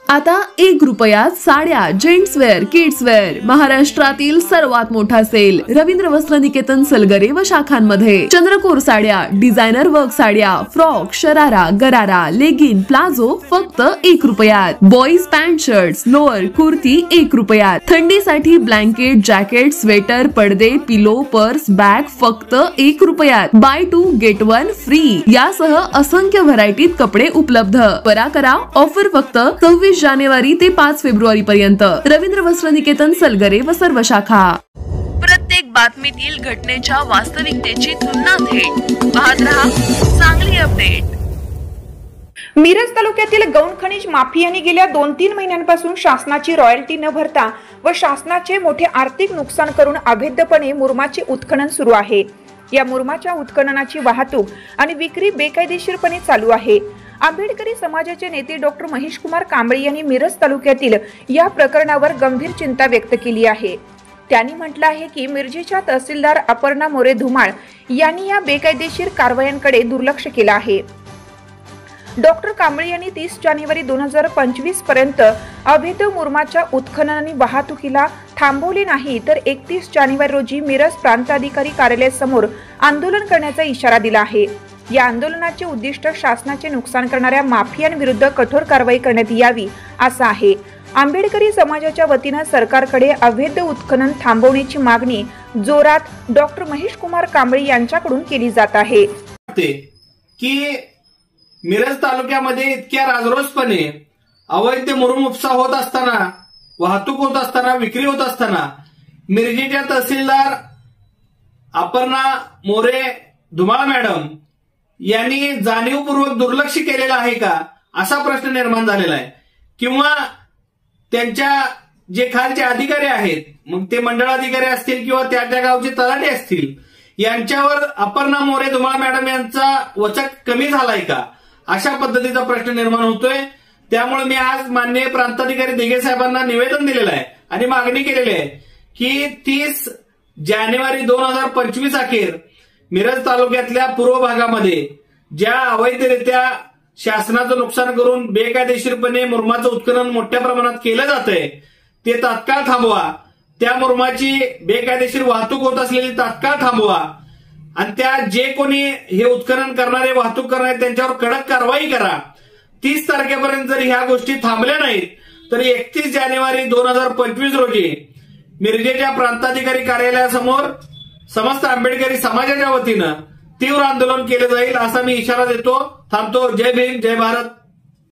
आता 1 रुपयात साड्या, जेंट्स वेअर, किड्स वेअर, महाराष्ट्रातील सर्वात मोठा सेल रवींद्र वस्त्र निकेतन सलगरे व शाखांमध्ये. चंद्रकोर साड्या, डिझायनर वर्क साड्या, फ्रॉक, शरारा, गरारा, लेगिन, प्लाझो फक्त 1 रुपयात. Boys pant, shirts, lower, kurti 1 रुपयात. थंडीसाठी ब्लँकेट, जॅकेट, स्वेटर, पडदे, पिलो, पर्स, बॅग फक्त 1 रुपयात. बाय 2 गेट 1 फ्री यासह असंख्य व्हरायटीत कपडे उपलब्ध. परा करा, ऑफर फक्त 26 जानेवारी ते 5 फेब्रुवारी पर्यंत. रवींद्र वस्त्र निकेतन सलगरे व सर्व शाखा. प्रत्येक बातमीतील घटनेच्या वास्तविकतेची तुलना थेट पाहत रहा चांगली अपडेट. मिरज तालुक्यातील गौण खनिज माफियांनी गेल्या 2-3 महिन्यांपासून शासनाची रॉयल्टी न भरता व शासनाचे मोठे आर्थिक नुकसान करून अवैधपणे मुरमाचे उत्खनन सुरू आहे. या मुरमाच्या उत्खननाची वाहतूक आणि विक्री बेकायदेशीरपणे चालू आहे. आंबेडकरी समाजाचे नेते डॉक्टर महेश कुमार कांबळे यांनी मिरज तालुक्यातील या प्रकरणावर गंभीर चिंता व्यक्त केली आहे. त्यांनी म्हटलं आहे की मिरजेच्या तहसीलदार अपर्णा मोरे धुमाळ यांनी या बेकायदेशीर कारवायांकडे दुर्लक्ष केलं आहे. डॉक्टर कांबळे यांनी 30 जानेवारी 2025 पर्यंत अवैध मुरमाच्या उत्खनन आणि वाहतुकीला थांबवले नाही तर 31 जानेवारी रोजी मिरज प्रांताधिकारी कार्यालयासमोर आंदोलन करण्याचा इशारा दिला आहे. या आंदोलनाचे उद्दिष्ट शासनाचे नुकसान करणाऱ्या माफियांविरुद्ध कठोर कारवाई करण्यात यावी असं आहे. आंबेडकरी समाजाच्या वतीनं सरकारकडे अवैध उत्खनन थांबवण्याची मागणी जोरात डॉक्टर महेश कुमार कांबळे यांच्याकडून केली जात आहे. की मिरज तालुक्यामध्ये इतक्या राजरोसपणे अवैध मुरुम उपसा होत असताना, वाहतूक होत असताना, विक्री होत असताना मिरजेच्या तहसीलदार अपर्णा मोरे धुमाळ मॅडम यांनी जाणीवपूर्वक दुर्लक्ष केलेलं आहे का असा प्रश्न निर्माण झालेला आहे. किंवा त्यांच्या जे खालचे अधिकारी आहेत, मग ते मंडळ अधिकारी असतील किंवा त्या गावचे तलाठी असतील, यांच्यावर अपर्णा मोरे धुमाळ मॅडम यांचा वचक कमी झालाय का अशा पद्धतीचा प्रश्न निर्माण होतोय. त्यामुळे मी आज माननीय प्रांताधिकारी दिघे साहेबांना निवेदन दिलेलं आहे आणि मागणी केलेली आहे की 30 जानेवारी 2025 अखेर मिरज तालुक्यातल्या पूर्व भागामध्ये ज्या अवैधरित्या शासनाचं नुकसान करून बेकायदेशीरपणे मुरमाचं उत्खनन मोठ्या प्रमाणात केलं जातंय ते तात्काळ थांबवा. त्या मुरमाची बेकायदेशीर वाहतूक होत असलेली तात्काळ थांबवा आणि त्या जे कोणी हे उत्खनन करणारे, वाहतूक करणारे त्यांच्यावर कडक कारवाई करा. 30 तारखेपर्यंत जर ह्या गोष्टी थांबल्या नाहीत तर 31 जानेवारी 2025 रोजी मिरजेच्या प्रांताधिकारी कार्यालयासमोर समस्त आंबेडकरी समाजाच्या वतीनं तीव्र आंदोलन केलं जाईल असा मी इशारा देतो. थांबतो. जय भीम, जय भारत.